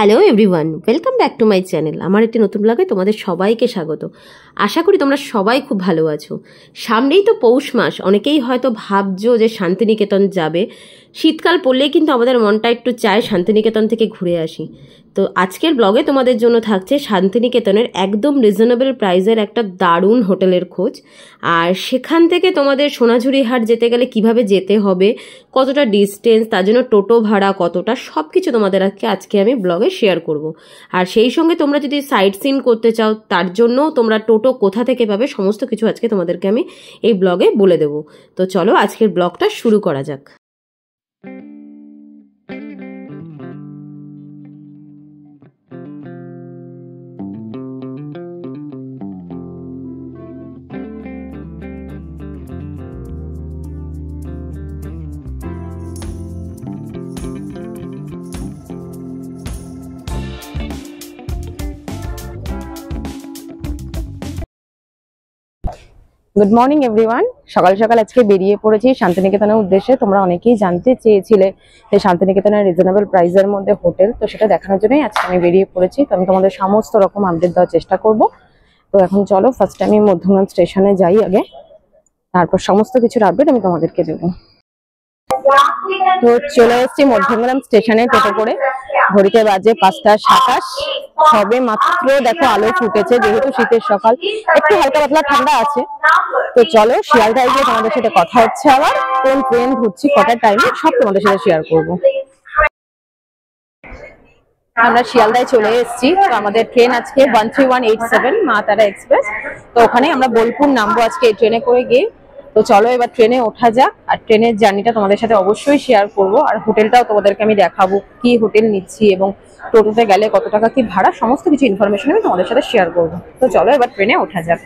Hello everyone, welcome back to my channel. আমার একটি নতুন ব্লগে তোমাদের সবাইকে স্বাগত। আশা করি তোমরা সবাই খুব ভালো আছো। সামনেই তো পৌষ মাস, অনেকেই হয়তো ভাবছো যে শান্তিনিকেতন যাবে। শীতকাল পড়লেই কিন্তু আমাদের মনটা একটু চায় শান্তিনিকেতন থেকে ঘুরে আসি। তো আজকের ব্লগে তোমাদের জন্য থাকছে শান্তিনিকেতনের একদম রিজনেবল প্রাইসের একটা দারুণ হোটেলের খোঁজ। আর সেখান থেকে তোমাদের সোনাঝুরি হাট যেতে গেলে কিভাবে যেতে হবে, কতটা ডিস্টেন্স, তার জন্য টোটো ভাড়া কতটা, সব কিছু তোমাদের আজকে আমি ব্লগে শেয়ার করব। আর সেই সঙ্গে তোমরা যদি সাইট সিন করতে চাও তার জন্য তোমরা টোটো কোথা থেকে পাবে সমস্ত কিছু আজকে তোমাদেরকে আমি এই ব্লগে বলে দেবো। তো চলো আজকের ব্লগটা শুরু করা যাক। Good morning everyone. সকাল সকাল আজকে বেরিয়ে পড়েছি শান্তিনিকেতনের উদ্দেশ্যে। তোমরা অনেকেই জানতে চেয়েছিলে যে শান্তিনিকেতনের রিজনেবল প্রাইসের মধ্যে হোটেল, তো সেটা দেখানোর জন্যই আজকে আমি বেরিয়ে পড়েছি। তো আমি তোমাদের সমস্ত রকম আপডেট দেওয়ার চেষ্টা করব। তো এখন চলো ফার্স্ট আমি মধ্যমগ্রাম স্টেশনে যাই আগে, তারপর সমস্ত কিছুর আপডেট আমি তোমাদেরকে দেবো। তো চলে এসেছি মধ্যমগ্রাম স্টেশনে টোটো করে। ঘড়িতে বাজে 5:27। সবে মাত্র দেখো আলো ফুটেছে, যেহেতু শীতের সকাল, একটু হালকা পাতলা ঠান্ডা আছে। তো চলো শিয়ালদায় গিয়ে তোমাদের সাথে কথা হচ্ছে, আবার কোন ট্রেন ধরছি, কটার টাইমে, সব তোমাদের সাথে শেয়ার করবো। আমরা শিয়ালদায় চলে এসেছি। তো আমাদের ট্রেন আজকে 13187 মা তারা এক্সপ্রেস। তো ওখানে আমরা বোলপুর নামবো আজকে এই ট্রেনে করে গিয়ে। তো চলো এবার ট্রেনে ওঠা যাক, আর ট্রেনের জার্নিটা তোমাদের সাথে অবশ্যই শেয়ার করব। আর হোটেলটাও তোমাদেরকে আমি দেখাবো, কি হোটেল নিচ্ছি এবং টোটোতে গেলে কত টাকা কি ভাড়া, সমস্ত কিছু ইনফরমেশন আমি তোমাদের সাথে শেয়ার করবো। তো চলো এবার ট্রেনে ওঠা যাক।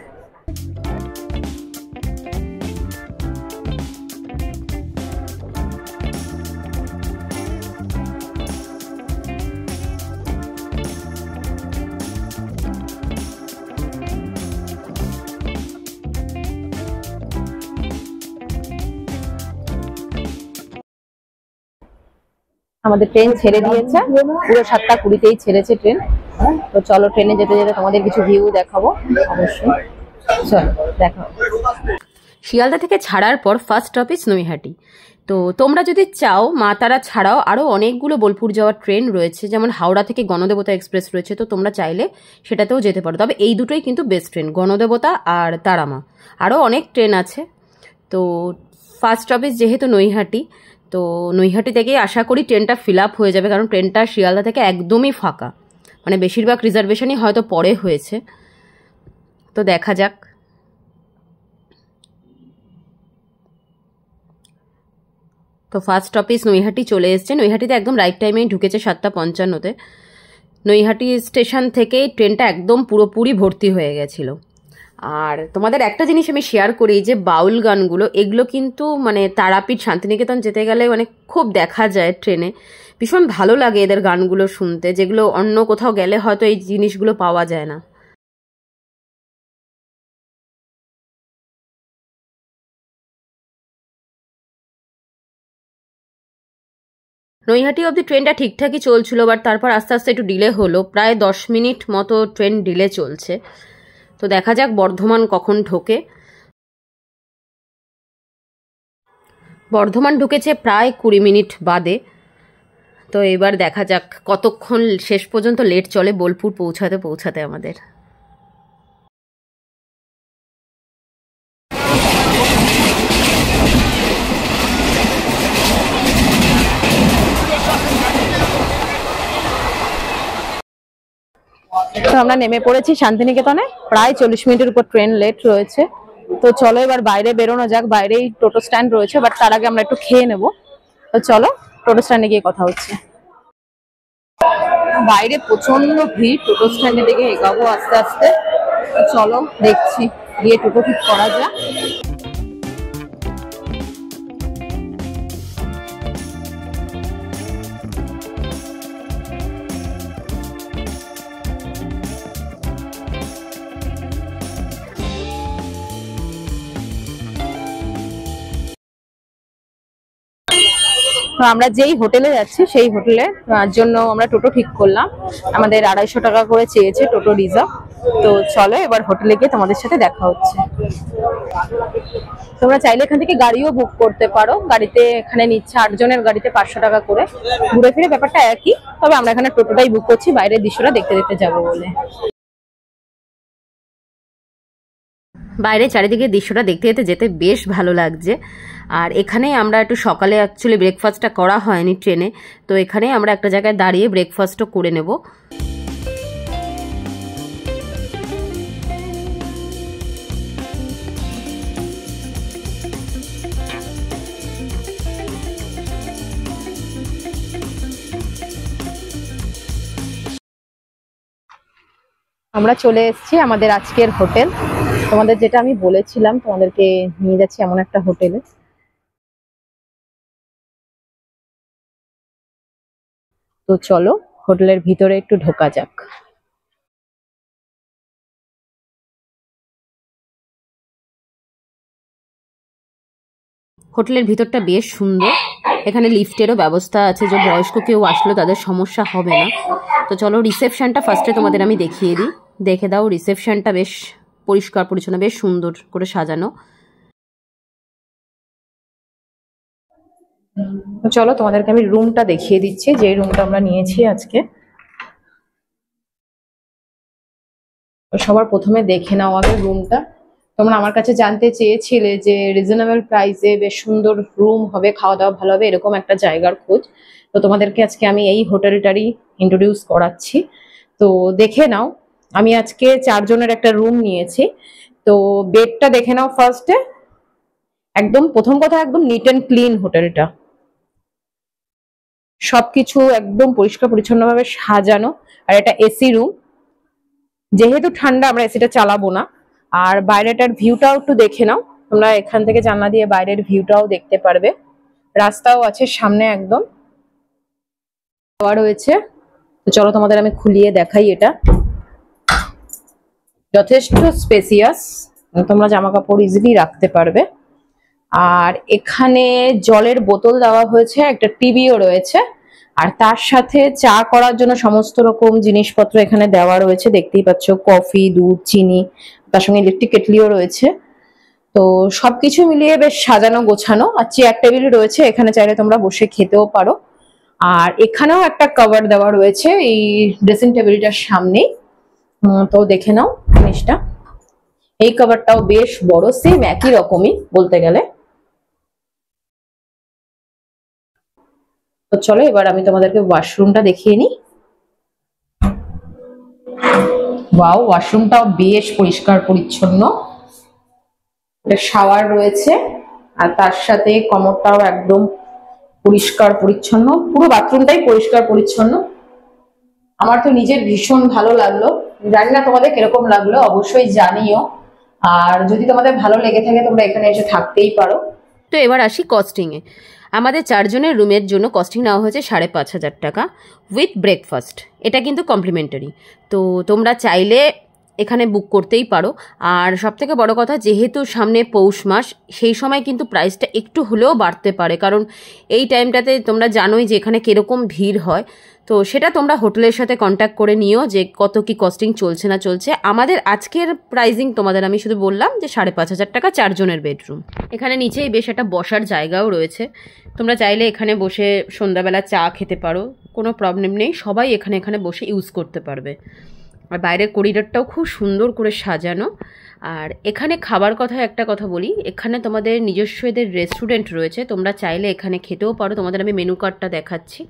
আমাদের ট্রেন ছেড়ে দিয়েছে, পুরো 7:20-তেই ছেড়েছে ট্রেন। তো চলো ট্রেনে যেতে যেতে তোমাদের কিছু ভিউ দেখাবো অবশ্যই। চলো দেখো। শিয়ালদা থেকে ছাড়ার পর ফার্স্ট স্টপেজ নৈহাটি। তো তোমরা যদি চাও মা তারা ছাড়াও আরও অনেকগুলো বোলপুর যাওয়ার ট্রেন রয়েছে, যেমন হাওড়া থেকে গণদেবতা এক্সপ্রেস রয়েছে। তো তোমরা চাইলে সেটাতেও যেতে পারো, তবে এই দুটোই কিন্তু বেস্ট ট্রেন, গণদেবতা আর তারামা। আরও অনেক ট্রেন আছে। তো ফার্স্ট স্টপেজ যেহেতু নৈহাটি, তো নৈহাটি থেকেই আশা করি ট্রেনটা ফিল আপ হয়ে যাবে, কারণ ট্রেনটা শিয়ালদা থেকে একদমই ফাঁকা, মানে বেশিরভাগ রিজার্ভেশনই হয়তো পরে হয়েছে। তো দেখা যাক। তো ফার্স্ট স্টপেজ নৈহাটি চলে এসছে। নৈহাটিতে একদম রাইট টাইমেই ঢুকেছে 7:55-তে। নৈহাটি স্টেশন থেকে ট্রেনটা একদম পুরোপুরি ভর্তি হয়ে গেছিল। আর তোমাদের একটা জিনিস আমি শেয়ার করি, যে বাউল গানগুলো, এগুলো কিন্তু মানে তারাপীঠ শান্তিনিকেতন যেতে গেলে মানে খুব দেখা যায় ট্রেনে। ভীষণ ভালো লাগে এদের গানগুলো শুনতে, যেগুলো অন্য কোথাও গেলে হয়তো এই জিনিসগুলো পাওয়া যায় না। নৈহাটি অবধি ট্রেনটা ঠিকঠাকই চলছিল, বাট তারপর আস্তে আস্তে একটু ডিলে হলো, প্রায় 10 মিনিট মতো ট্রেন ডিলে চলছে। তো দেখা যাক বর্ধমান কখন ঢোকে। বর্ধমান ঢুকেছে প্রায় 20 মিনিট বাদে। তো এবার দেখা যাক কতক্ষণ শেষ পর্যন্ত লেট চলে বোলপুর পৌঁছাতে পৌঁছাতে আমাদের। তো আমরা নেমে পড়েছি শান্তিনিকেতনে, প্রায় 40 মিনিটের উপর ট্রেন লেট রয়েছে। তো চলো এবার বাইরে বেরোনো যাক। বাইরেই টোটো স্ট্যান্ড রয়েছে, বাট তার আগে আমরা একটু খেয়ে নেবো। তো চলো টোটো স্ট্যান্ডে গিয়ে কথা হচ্ছে। বাইরে প্রচন্ড ভিড়, টোটো স্ট্যান্ডের দিকে এগাবো আস্তে আস্তে। চলো দেখছি গিয়ে টোটো ঠিক করা যাক। তো তো আমরা যেই হোটেলে যাচ্ছি সেই হোটেলে জন্য আমরা টোটো ঠিক করলাম। আমাদের 250 টাকা করে চেয়েছে টোটো রিজার্ভ। তো চলো এবার হোটেলে গিয়ে তোমাদের সাথে দেখা হচ্ছে। তোমরা চাইলে এখান থেকে গাড়িও বুক করতে পারো। গাড়িতে এখানে নিচ্ছে 8 জনের গাড়িতে 500 টাকা করে। ঘুরে ফিরে ব্যাপারটা একই, তবে আমরা এখানে টোটোটাই বুক করছি বাইরের দৃশ্যটা দেখতে দেখতে যাবো বলে। বাইরে চারিদিকে দৃশ্যটা দেখতে দেখতে যেতে বেশ ভালো লাগছে। আর এখানে আমরা একটু সকালে অ্যাকচুয়ালি ব্রেকফাস্টটা করা হয়নি ট্রেনে, তো এখানে আমরা একটা জায়গায় দাঁড়িয়ে ব্রেকফাস্টও করে নেব। আমরা চলে এসেছি আমাদের আজকের হোটেল। তোমাদের যেটা আমি বলেছিলাম তোমাদেরকে নিয়ে যাচ্ছি এমন একটা হোটেলে। তো চলো হোটেলের ভিতরে একটু ঢোকা যাক। হোটেলের ভিতরটা বেশ সুন্দর। এখানে লিফটেরও ব্যবস্থা আছে, যে বয়স্ক কেউ আসলে তাদের সমস্যা হবে না। তো চলো রিসেপশনটা ফার্স্টে তোমাদের আমি দেখিয়ে দিই। দেখে দাও, রিসেপশনটা বেশ পরিষ্কার পরিচ্ছন্ন, বেশ সুন্দর করে সাজানো। চলো তোমাদেরকে আমি রুমটা দেখিয়ে দিচ্ছি, যে রুমটা আমরা নিয়েছি আজকে। সবার প্রথমে দেখে নাও আগে রুমটা। তোমরা আমার কাছে জানতে চেয়েছিলে যে রিজনেবল প্রাইসে বেশ সুন্দর রুম হবে, খাওয়া দাওয়া ভালো হবে, এরকম একটা জায়গার খোঁজ। তো তোমাদেরকে আজকে আমি এই হোটেলটারই ইন্ট্রোডিউস করাচ্ছি। তো দেখে নাও, আমি আজকে 4 জনের একটা রুম নিয়েছি। তো বেডটা দেখে নাও ফার্স্টে। একদম প্রথম কথা, একদম নিট অ্যান্ড ক্লিন হোটেলটা। সবকিছু একদম পরিষ্কার পরিচ্ছন্ন ভাবে সাজানো। আর এটা এসি রুম, যেহেতু ঠান্ডা আমরা এসিটা চালাবো না। আর বাইরেটার ভিউটাও একটু দেখে নাও তোমরা। এখান থেকে জানলা দিয়ে বাইরের ভিউটাও দেখতে পারবে। রাস্তাও আছে সামনে, একদম রয়েছে। তো চলো তোমাদের আমি খুলিয়ে দেখাই। এটা যথেষ্ট স্পেসিয়াস, তোমরা জামা কাপড় ইজিলি রাখতে পারবে। আর এখানে জলের বোতল দেওয়া হয়েছে, একটা টিভিও রয়েছে। আর তার সাথে চা করার জন্য সমস্ত রকম জিনিসপত্র এখানে দেওয়া রয়েছে, দেখতেই পাচ্ছ। কফি, দুধ, চিনি, তার সঙ্গে ইলেকট্রিক কেটলিও রয়েছে। তো সবকিছু মিলিয়ে বেশ সাজানো গোছানো। আর চেয়ার টেবিল রয়েছে, এখানে চাইলে তোমরা বসে খেতেও পারো। আর এখানেও একটা কভার দেওয়া রয়েছে এই ড্রেসিং টেবিলটার সামনেই। তো দেখে নাও জিনিসটা। এই কভারটাও বেশ বড়, সেম একই রকমই বলতে গেলে। তো চলো এবার আমি তোমাদেরকে ওয়াশরুমটা দেখিয়ে নিই। ওয়াও, ওয়াশরুমটাও বেশ পরিষ্কার পরিচ্ছন্ন। শাওয়ার রয়েছে, আর তার সাথে কমোডটাও একদম পরিষ্কার পরিচ্ছন্ন। পুরো বাথরুমটাই পরিষ্কার পরিচ্ছন্ন। আমার তো নিজের ভীষণ ভালো লাগলো। জানি না তোমাদের কিরকম লাগলো, অবশ্যই জানিও। আর যদি তোমাদের ভালো লেগে থাকে তোমরা এখানে এসে থাকতেই পারো। তো এবার আসি কস্টিংয়ে। আমাদের 4 জনের রুমের জন্য কস্টিং নেওয়া হয়েছে 5,500 টাকা উইথ ব্রেকফাস্ট। এটা কিন্তু কমপ্লিমেন্টারি। তো তোমরা চাইলে এখানে বুক করতেই পারো। আর সবথেকে বড় কথা, যেহেতু সামনে পৌষ মাস, সেই সময় কিন্তু প্রাইসটা একটু হলেও বাড়তে পারে, কারণ এই টাইমটাতে তোমরা জানোই যে এখানে কীরকম ভিড় হয়। তো সেটা তোমরা হোটেলের সাথে কন্ট্যাক্ট করে নিও যে কত কি কস্টিং চলছে না চলছে। আমাদের আজকের প্রাইজিং তোমাদের আমি শুধু বললাম যে 5,500 টাকা 4 জনের বেডরুম। এখানে নিচেই বেশ একটা বসার জায়গাও রয়েছে, তোমরা চাইলে এখানে বসে সন্ধ্যাবেলা চা খেতে পারো, কোনো প্রবলেম নেই। সবাই এখানে বসে ইউজ করতে পারবে। আর বাইরের করিডোরটাও খুব সুন্দর করে সাজানো। আর এখানে খাবার কথা একটা কথা বলি, এখানে তোমাদের নিজস্ব এদের রেস্টুরেন্ট রয়েছে, তোমরা চাইলে এখানে খেতেও পারো। তোমাদের আমি মেনু কার্ডটা দেখাচ্ছি।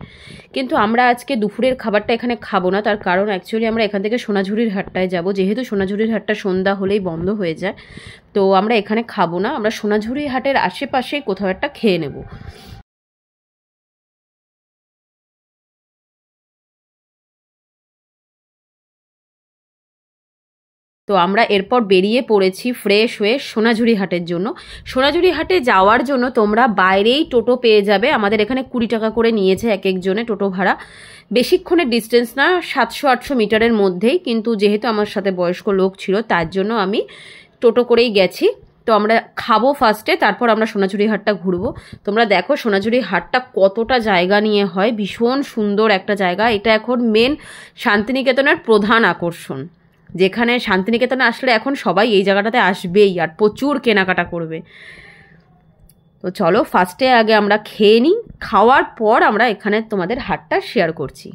কিন্তু আমরা আজকে দুপুরের খাবারটা এখানে খাবো না, তার কারণ অ্যাকচুয়ালি আমরা এখান থেকে সোনাঝুরির হাটটায় যাব। যেহেতু সোনাঝুরির হাটটা সন্ধ্যা হলেই বন্ধ হয়ে যায়, তো আমরা এখানে খাবো না। আমরা সোনাঝুরি হাটের আশেপাশেই কোথাও একটা খেয়ে নেব। তো আমরা এরপর বেরিয়ে পড়েছি ফ্রেশ হয়ে সোনাঝুরি হাটের জন্য। সোনাঝুরি হাটে যাওয়ার জন্য তোমরা বাইরেই টোটো পেয়ে যাবে। আমাদের এখানে 20 টাকা করে নিয়েছে এক একজনে টোটো ভাড়া। বেশিক্ষণের ডিস্টেন্স না, 700-800 মিটারের মধ্যেই। কিন্তু যেহেতু আমার সাথে বয়স্ক লোক ছিল, তার জন্য আমি টোটো করেই গেছি। তো আমরা খাবো ফার্স্টে, তারপর আমরা সোনাঝুরি হাটটা ঘুরবো। তোমরা দেখো সোনাঝুরি হাটটা কতটা জায়গা নিয়ে হয়, ভীষণ সুন্দর একটা জায়গা। এটা এখন মেন শান্তিনিকেতনের প্রধান আকর্ষণ, যেখানে শান্তিনিকেতনে আসলে এখন সবাই এই জায়গাটাতে আসবেই আর প্রচুর কেনাকাটা করবে। তো চলো ফার্স্টে আগে আমরা খেয়ে নিই, খাওয়ার পর আমরা এখানে তোমাদের হাটটা শেয়ার করছি।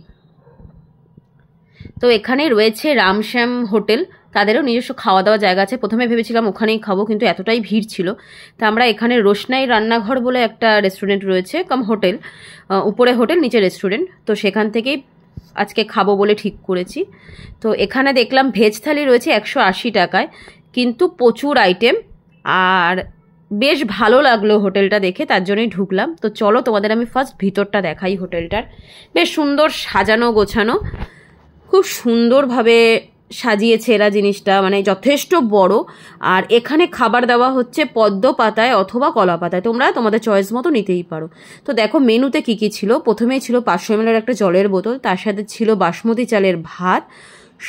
তো এখানে রয়েছে রামশ্যাম হোটেল, তাদেরও নিজস্ব খাওয়া দাওয়া জায়গা আছে। প্রথমে ভেবেছিলাম ওখানেই খাবো, কিন্তু এতটাই ভিড় ছিল, তা আমরা এখানে রোশনাই রান্নাঘর বলে একটা রেস্টুরেন্ট রয়েছে, কাম হোটেল, উপরে হোটেল নিচে রেস্টুরেন্ট, তো সেখান থেকেই আজকে খাবো বলে ঠিক করেছি। তো এখানে দেখলাম ভেজ থালি রয়েছে 180 টাকায়, কিন্তু প্রচুর আইটেম, আর বেশ ভালো লাগলো হোটেলটা দেখে, তার জন্যই ঢুকলাম। তো চলো তোমাদের আমি ফার্স্ট ভিতরটা দেখাই হোটেলটার। বেশ সুন্দর সাজানো গোছানো, খুব সুন্দরভাবে সাজিয়েছে এরা জিনিসটা, মানে যথেষ্ট বড়। আর এখানে খাবার দেওয়া হচ্ছে পদ্ম পাতায় অথবা কলা পাতায়, তোমরা তোমাদের চয়েস মতো নিতেই পারো। তো দেখো মেনুতে কি কি ছিল। প্রথমেই ছিল 500 ml একটা জলের বোতল, তার সাথে ছিল বাসমতি চালের ভাত,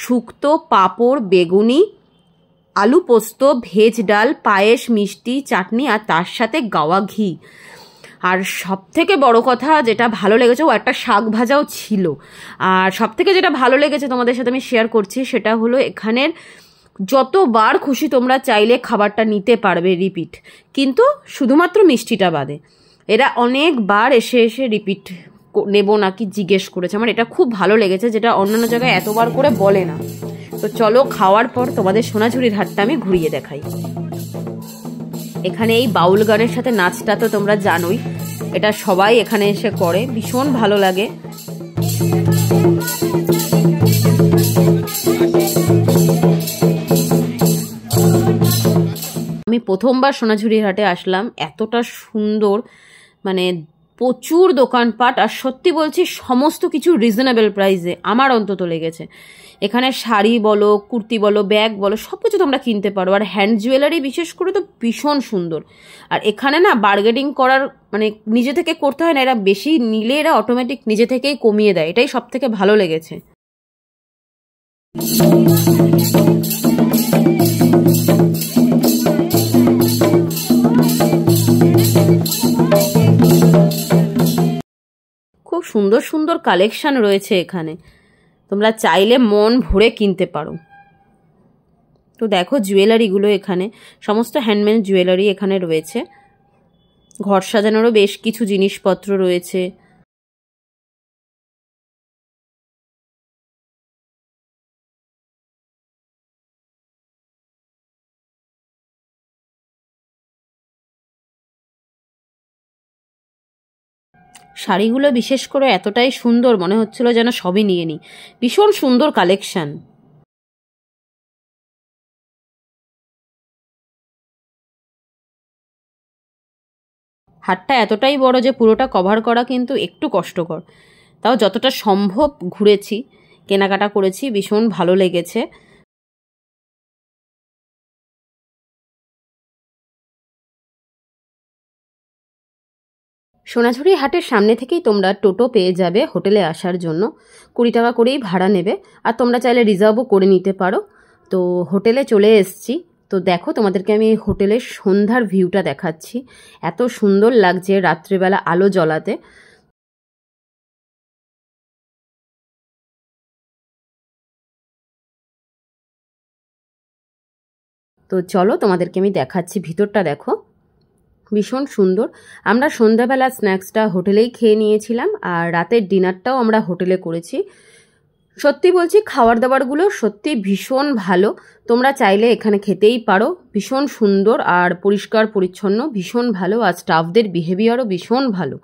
শুক্তো, পাঁপড়, বেগুনি, আলু পোস্ত, ভেজ ডাল, পায়েস, মিষ্টি, চাটনি, আর তার সাথে গাওয়া ঘি। আর সব থেকে বড় কথা যেটা ভালো লেগেছে, ও একটা শাক ভাজাও ছিল। আর সব থেকে যেটা ভালো লেগেছে তোমাদের সাথে আমি শেয়ার করছি, সেটা হলো এখানের যতবার খুশি তোমরা চাইলে খাবারটা নিতে পারবে রিপিট, কিন্তু শুধুমাত্র মিষ্টিটা বাদে। এরা অনেকবার এসে এসে রিপিট নেবো নাকি জিজ্ঞেস করেছে, আমার এটা খুব ভালো লেগেছে, যেটা অন্যান্য জায়গায় এতবার করে বলে না। তো চলো খাওয়ার পর তোমাদের সোনাঝুরির হাটটা আমি ঘুরিয়ে দেখাই। এখানে এই বাউল গানের সাথে নাচটা তো তোমরা জানোই, এটা সবাই এখানে এসে করে, ভীষণ ভালো লাগে। আমি প্রথমবার সোনাঝুরির হাটে আসলাম, এতটা সুন্দর, মানে প্রচুর দোকানপাট, আর সত্যি বলছি সমস্ত কিছু রিজনেবল প্রাইসে আমার অন্তত লেগেছে। এখানে শাড়ি বলো, কুর্তি বলো, ব্যাগ বলো, সব কিছু তোমরা কিনতে পারো। আর হ্যান্ড জুয়েলারি বিশেষ করে তো ভীষণ সুন্দর। আর এখানে না বার্গেনিং করার মানে নিজে থেকে করতে হয় না, এরা বেশি নিলে এরা অটোমেটিক নিজে থেকেই কমিয়ে দেয়, এটাই সব থেকে ভালো লেগেছে। খুব সুন্দর সুন্দর কালেকশন রয়েছে এখানে, তোমরা চাইলে মন ভরে কিনতে পারো। তো দেখো জুয়েলারিগুলো, এখানে সমস্ত হ্যান্ডমেড জুয়েলারি এখানে রয়েছে। ঘর সাজানোরও বেশ কিছু জিনিসপত্র রয়েছে। শাড়িগুলো বিশেষ করে এতটাই সুন্দর, মনে হচ্ছিল যেন সবই নিয়ে নিই, ভীষণ সুন্দর কালেকশন। হাটটা এতটাই বড় যে পুরোটা কভার করা কিন্তু একটু কষ্টকর, তাও যতটা সম্ভব ঘুরেছি, কেনাকাটা করেছি, ভীষণ ভালো লেগেছে। সোনাঝুরি হাটের সামনে থেকেই তোমরা টোটো পেয়ে যাবে হোটেলে আসার জন্য, 20 টাকা করেই ভাড়া নেবে, আর তোমরা চাইলে রিজার্ভও করে নিতে পারো। তো হোটেলে চলে এসেছি, তো দেখো তোমাদেরকে আমি হোটেলের সন্ধ্যার ভিউটা দেখাচ্ছি, এত সুন্দর লাগছে রাত্রিবেলা আলো জ্বলাতে। তো চলো তোমাদেরকে আমি দেখাচ্ছি ভিতরটা, দেখো ভীষণ সুন্দর। আমরা সন্ধ্যাবেলা স্ন্যাক্সটা হোটেলেই খেয়ে নিয়েছিলাম, আর রাতের ডিনারটাও আমরা হোটেলে করেছি। সত্যি বলছি খাবার দাবারগুলো সত্যি ভীষণ ভালো, তোমরা চাইলে এখানে খেতেই পারো। ভীষণ সুন্দর আর পরিষ্কার পরিচ্ছন্ন, ভীষণ ভালো, আর স্টাফদের বিহেভিয়ারও ভীষণ ভালো।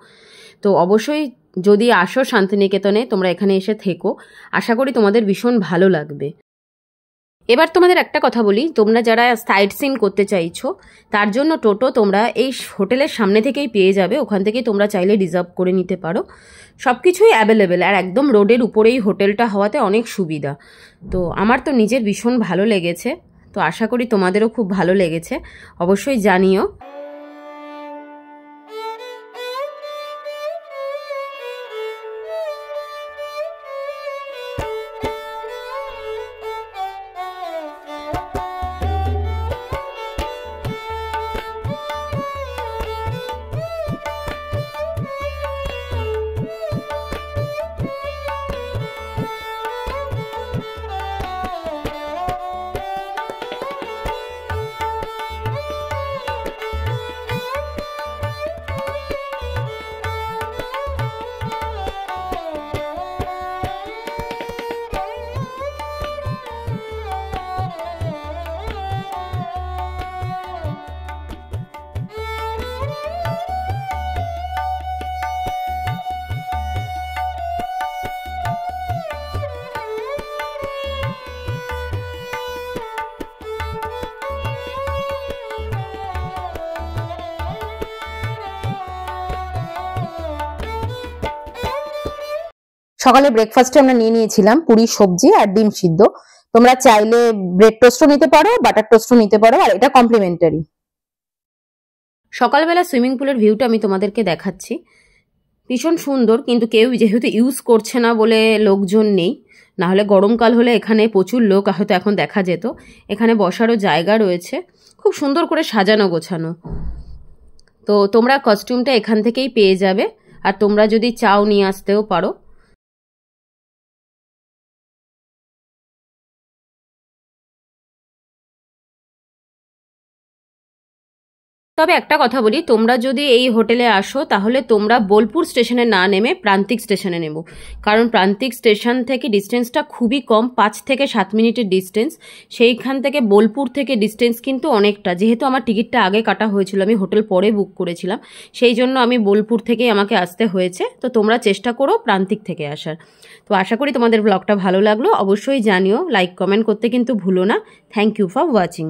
তো অবশ্যই যদি আসো শান্তিনিকেতনে তোমরা এখানে এসে থেকো, আশা করি তোমাদের ভীষণ ভালো লাগবে। এবার তোমাদের একটা কথা বলি, তোমরা যারা সাইট সিন করতে চাইছো তার জন্য টোটো তোমরা এই হোটেলের সামনে থেকেই পেয়ে যাবে, ওখান থেকেই তোমরা চাইলে রিজার্ভ করে নিতে পারো। সব কিছুই অ্যাভেলেবেল, আর একদম রোডের উপরেই হোটেলটা হওয়াতে অনেক সুবিধা। তো আমার তো নিজের ভীষণ ভালো লেগেছে, তো আশা করি তোমাদেরও খুব ভালো লেগেছে, অবশ্যই জানিও। সকালে ব্রেকফাস্টে আমরা নিয়ে নিয়েছিলাম পুরি সবজি আর ডিম সিদ্ধ। তোমরা চাইলে ব্রেড টোস্টও নিতে পারো, বাটার টোস্টও নিতে পারো, আর এটা কমপ্লিমেন্টারি। সকালবেলা সুইমিং পুলের ভিউটা আমি তোমাদেরকে দেখাচ্ছি। ভীষণ সুন্দর, কিন্তু কেউ যেহেতু ইউজ করছে না বলে লোকজন নেই, না হলে গরমকাল হলে এখানে প্রচুর লোক হয়তো এখন দেখা যেত। এখানে বসারও জায়গা রয়েছে, খুব সুন্দর করে সাজানো গোছানো। তো তোমরা কস্টিউমটা এখান থেকেই পেয়ে যাবে, আর তোমরা যদি চাও নিয়ে আসতেও পারো। তবে একটা কথা বলি, তোমরা যদি এই হোটেলে আসো তাহলে তোমরা বোলপুর স্টেশনে না নেমে প্রান্তিক স্টেশনে নেব, কারণ প্রান্তিক স্টেশন থেকে ডিস্টেন্সটা খুবই কম, 5 থেকে 7 মিনিটের ডিস্টেন্স। সেইখান থেকে বোলপুর থেকে ডিস্টেন্স কিন্তু অনেকটা। যেহেতু আমার টিকিটটা আগে কাটা হয়েছিল, আমি হোটেল পরে বুক করেছিলাম, সেই জন্য আমি বোলপুর থেকেই আমাকে আসতে হয়েছে। তো তোমরা চেষ্টা করো প্রান্তিক থেকে আসার। তো আশা করি তোমাদের ব্লগটা ভালো লাগলো, অবশ্যই জানিও, লাইক কমেন্ট করতে কিন্তু ভুলো না। Thank you for watching.